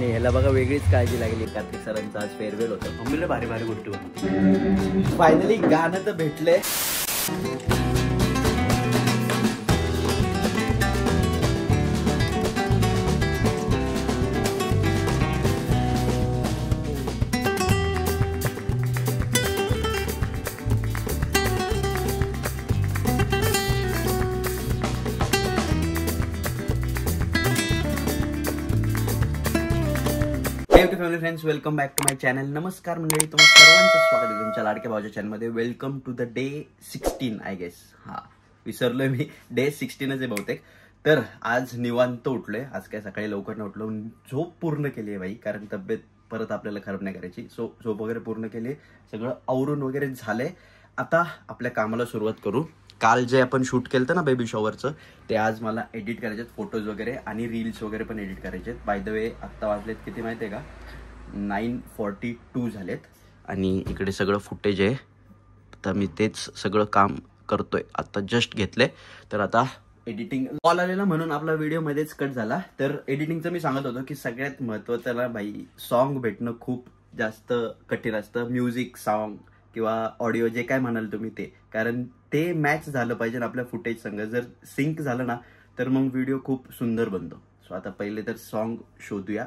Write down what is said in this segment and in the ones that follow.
आणि ह्याला बघा वेगळीच काळजी लागली. कार्तिक सरांचं आज फेअरवेल होतं. मम्मीला भारी भारी गोष्टी बनवते. फायनली गाणं तर भेटलंय. Family friends, welcome back to my channel. नमस्कार मंडळी, तुम्हा सर्वांचं स्वागत आहे तुमच्या लाडक्या भावाच्या चॅनलमध्ये. Welcome to the day 16 I guess. हा विसरलोय मी, डे 16च आहे बहुतेक. तर आज निवांत उठलोय. आज काय सकाळी लवकर न उठलो, झोप पूर्ण केली आहे बाई, कारण तब्येत परत आपल्याला खराब नाही करायची. सो झोप वगैरे पूर्ण केली, सगळं आवरून वगैरे झालंय. आता आपल्या कामाला सुरुवात करू. काल जे आपण शूट केलं ना बेबी शॉवरचं, ते आज मला एडिट करायचे, फोटोज वगैरे आणि रील्स वगैरे पण एडिट करायचे. बाय द वे आत्ता वाजलेत किती माहिती आहे का, 9:42 झालेत. आणि इकडे सगळं फुटेज आहे. तर मी तेच सगळं काम करतोय. आता जस्ट घेतलंय. तर आता एडिटिंग कॉल आलेला म्हणून आपला व्हिडिओ मध्येच कट झाला. तर एडिटिंगचं मी सांगत होतो की सगळ्यात महत्त्वाचं ना बाई, सॉन्ग भेटणं खूप जास्त कठीण असतं. म्युझिक, सॉन्ग किंवा ऑडिओ जे काय म्हणाल तुम्ही ते, कारण ते मॅच झालं पाहिजे ना आपल्या फुटेज संग. जर सिंक झालं ना तर मग व्हिडिओ खूप सुंदर बनतो. सो आता पहिले तर सॉन्ग शोधूया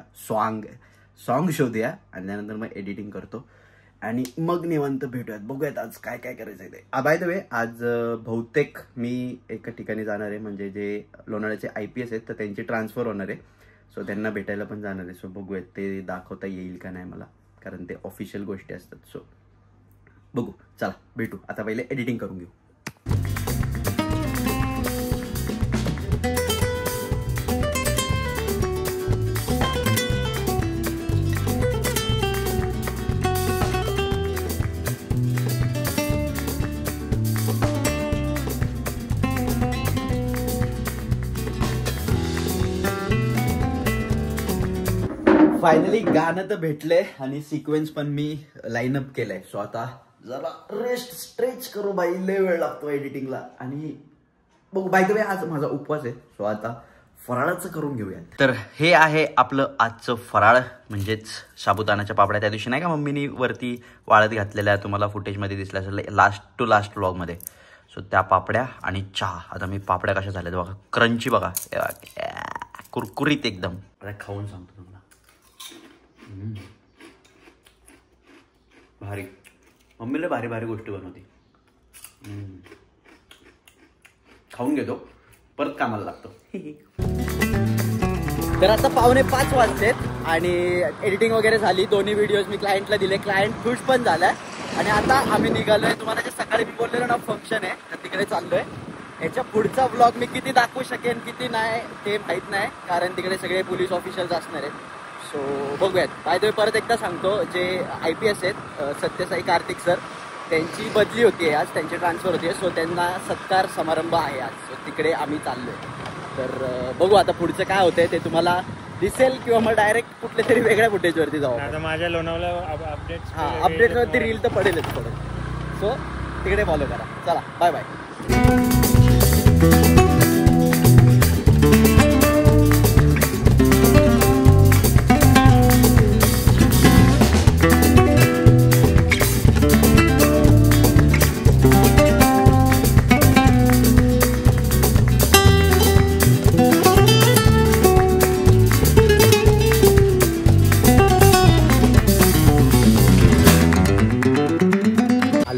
आणि त्यानंतर मग एडिटिंग करतो आणि मग निवांत भेटूयात. बघूयात आज काय काय करायचं ते. बाय द वे आज बहुतेक मी एका ठिकाणी जाणार आहे, म्हणजे जे लोणावळ्याचे IPS आहेत तर त्यांची ट्रान्सफर होणार आहे. सो त्यांना भेटायला पण जाणार आहे. सो बघूयात ते दाखवता येईल का नाही मला, कारण ते ऑफिशियल गोष्टी असतात. सो बघू, चला भेटू. आता पहिले एडिटिंग करून घेऊ. फायनली गाणं तर भेटलंय आणि सिक्वेन्स पण मी लाईनअप केलंय. सो आता जरा रेस्ट स्ट्रेच करू बाई, लय वेळ लागतो एडिटिंगला. आणि बघू, बाय द वे आज माझा उपवास आहे. सो आता फराळाचं करून घेऊया. तर हे आहे आपलं आजचं फराळ, म्हणजेच साबुदाण्याच्या पापड्या. त्या दिवशी नाही का मम्मीनी वरती वाळत घातलेल्या, तुम्हाला फुटेजमध्ये दिसल्या असेल लास्ट टू लास्ट व्लॉगमध्ये. सो त्या पापड्या आणि चहा. आता मी पापड्या कशा झाल्यात बघा, क्रंची बघा, कुरकुरीत एकदम. आता खाऊन सांगतो तुम्हाला. भारी, मम्मीला भारी भारी गोष्टी बनवते. खाऊन घेतो, परत कामाला लागतो. तर आता 4:45 वाजलेत आणि एडिटिंग वगैरे झाली. दोन्ही व्हिडिओज मी क्लायंटला दिले, क्लायंट खुश पण झालाय. आणि आता आम्ही निघालोय. तुम्हाला जे सकाळी मी बोललेलो ना फंक्शन आहे, तर तिकडे चाललोय. याच्या पुढचा ब्लॉग मी किती दाखवू शकेन किती नाही ते माहित नाही, कारण तिकडे सगळे पोलीस ऑफिशियल्स असणार आहेत. सो बघूयात. बाय द वे परत एकदा सांगतो, जे IPS आहेत सत्यसाई कार्तिक सर, त्यांची बदली होती आज, त्यांची ट्रान्सफर होती. सो त्यांना सत्कार समारंभ आहे आज. सो तिकडे आम्ही चाललोय. तर बघू आता पुढचं काय होतंय ते तुम्हाला दिसेल, किंवा मग डायरेक्ट कुठल्या तरी वेगळ्या फुटेजवरती जाऊ. आता माझ्या लोणावळा अपडेट्सवरती रील तर पडेलच पडेल. सो तिकडे फॉलो करा. चला बाय बाय.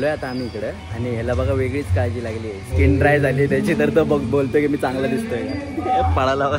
आता आम्ही इकडे, आणि ह्याला बघा वेगळीच काळजी लागली आहे. स्किन ड्राय झाली त्याची, तर तो बघ बोलतोय की मी चांगला दिसतोय का. पळाला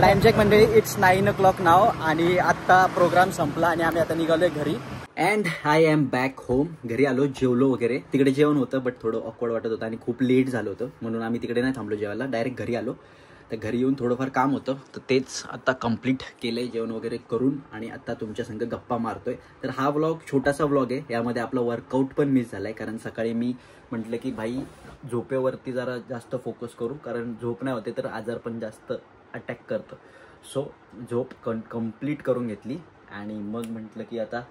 टाइम चेक म्हणजे इट्स 9 o'clock नाव. आणि आत्ता प्रोग्राम संपला आणि आम्ही आता निघालोय घरी. And I am back home. घरी आलो, जेवलो वगैरे. तिकडे जेवण होतं बट थोडं ऑकवर्ड वाटत होतं आणि खूप लेट झालं होतं, म्हणून आम्ही तिकडे नाही थांबलो जेवायला, डायरेक्ट घरी आलो. तर तर घरी येऊन थोडंफार काम होतं, तर तेच आता कंप्लीट केलं आहे जेवण वगैरे करून आणि आता तुमच्या संग गप्पा मारतोय. तर हा व्लॉग छोटासा व्लॉग आहे, यामध्ये आपला वर्कआउट पण मिस झाला आहे, कारण सकाळी मी म्हटलं की भाई झोपेवरती जरा जास्त फोकस करू, कारण झोप नाही होते तर आजार पण जास्त अटॅक करतं. सो झोप कंप्लीट करून घेतली आणि मग म्हटलं की आता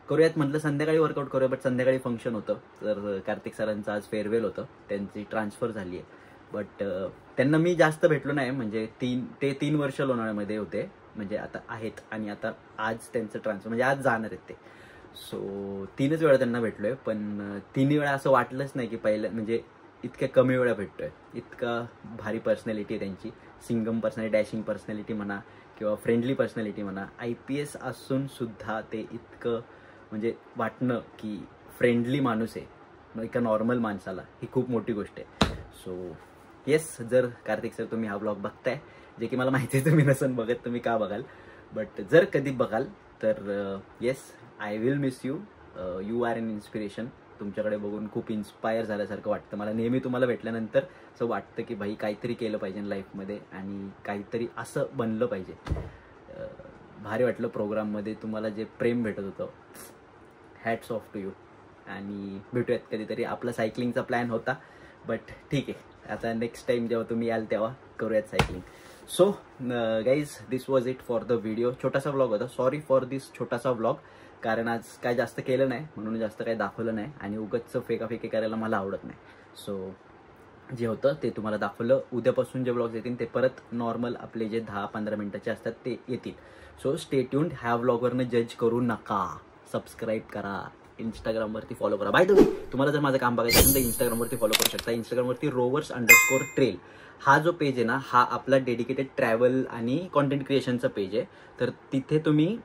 करूयात, म्हटलं संध्याकाळी वर्कआउट करूया. बट संध्याकाळी फंक्शन होतं, तर कार्तिक सरांचं आज फेअरवेल होतं, त्यांची ट्रान्सफर झाली आहे. बट त्यांना मी जास्त भेटलो नाही, म्हणजे ते 3 वर्ष लोणावळ्यामध्ये होते, म्हणजे आता आहेत आणि आता आज त्यांचं ट्रान्सफर म्हणजे आज जाणार आहेत ते. सो 3च वेळा त्यांना भेटलोय, पण 3 वेळा असं वाटलंच नाही की पहिलं म्हणजे इतक्या कमी वेळा भेटतोय. इतका भारी पर्सनॅलिटी आहे त्यांची, सिंगम पर्सनॅलिटी, डॅशिंग पर्सनॅलिटी म्हणा किंवा फ्रेंडली पर्सनॅलिटी म्हणा. IPS असून सुद्धा ते इतकं म्हणजे वाटणं की फ्रेंडली माणूस आहे एका नॉर्मल माणसाला, ही खूप मोठी गोष्ट आहे. सो येस, जर कार्तिक सर तुम्ही हा ब्लॉग बघताय, जे की मला माहिती आहे तुम्ही नसन बघत, तुम्ही का बघाल, बट जर कधी बघाल तर yes, I will miss you. You are an inspiration. तुमच्याकडे बघून खूप इन्स्पायर झाल्यासारखं वाटतं मला. नेहमी तुम्हाला भेटल्यानंतर असं वाटतं की भाई काहीतरी केलं पाहिजे लाईफमध्ये आणि काहीतरी असं बनलं पाहिजे. भारी वाटलं प्रोग्राममध्ये तुम्हाला जे प्रेम भेटत होतं. Hats off to you. आणि भेटूयात कधीतरी. आपला सायकलिंगचा प्लॅन होता, बट ठीक आहे, आता नेक्स्ट टाइम जेव्हा तुम्ही याल तेव्हा करूयात cycling. So guys, this was it for the video. छोटासा व्लॉग होता, सॉरी फॉर दिस छोटासा व्लॉग, कारण आज काय जास्त केलं नाही म्हणून जास्त काही दाखवलं नाही आणि उगाच फेकाफेकी करायला मला आवडत नाही. सो जे होतं ते तुम्हाला दाखवलं. उद्यापासून जे व्लॉग्स येतील ते परत नॉर्मल आपले जे 10-15 मिनिटाचे असतात ते येतील. So stay tuned. ह्या व्लॉगवरनं जज करू नका. सबस्क्राईब करा, इंस्टाग्रामवरती फॉलो करा. बाय द वे, तुम्हाला जर माझं काम बघायचं असेल तर इंस्टाग्रामवरती फॉलो करू शकता. इंस्टाग्रामवरती rovers_trail हा जो पेज आहे ना, हा आपला डेडिकेटेड ट्रॅव्हल आणि कॉन्टेंट क्रिएशनचा पेज आहे. तर तिथे तुम्ही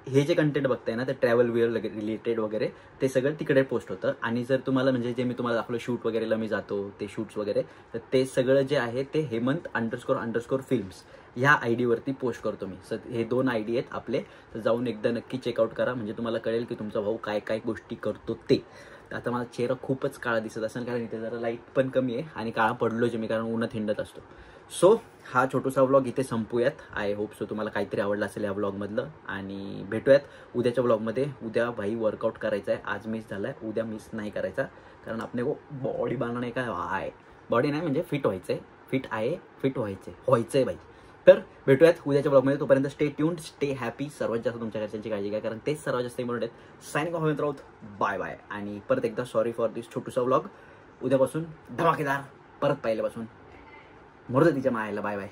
हे जे कंटेंट बघताय ना, ते ट्रॅव्हल वेअर रिलेटेड वगैरे ते सगळं तिकडे पोस्ट होतं. आणि जर तुम्हाला म्हणजे जे मी तुम्हाला दाखवलं शूट वगैरेला मी जातो, ते शूट्स वगैरे, तर ते सगळं जे आहे ते हेमंत__films ह्या ID वरती पोस्ट करतो मी. हे 2 ID आहेत आपले, तर जाऊन एकदा नक्की चेकआउट करा, म्हणजे तुम्हाला कळेल की तुमचा भाऊ काय काय गोष्टी करतो ते. आता माझा चेहरा खूपच काळा दिसत असेल, कारण इथे जरा लाईट पण कमी आहे आणि काळा पडलो जे मी, कारण उन्हात हिंडत असतो. सो हा छोटासा व्लॉग इथे संपूयात. आय होप सो तुम्हाला काहीतरी आवडलं असेल या व्लॉगमधलं, आणि भेटूयात उद्याच्या व्लॉगमध्ये. उद्या भाई वर्कआउट करायचा आहे. आज मिस झाला आहे, उद्या मिस नाही करायचा, कारण आपले बॉडी बनाने का आहे, बॉडी नाही म्हणजे फिट व्हायचं आहे. फिट आहे, फिट व्हायचं भाई. तर भेटूयात उद्याच्या ब्लॉगमध्ये. तोपर्यंत स्टे ट्यून्ड, स्टे हॅपी. सर्वात जास्त तुमच्या घरच्यांची काळजी घ्या, कारण तेच सर्वात जास्त इम्पॉर्टंट आहेत. Signing off Raut. Bye bye. आणि परत एकदा सॉरी फॉर दिस छोटूसा व्लॉग. उद्यापासून धमाकेदार, परत पहिल्यापासून. मोरद तिच्या मायाला. Bye bye.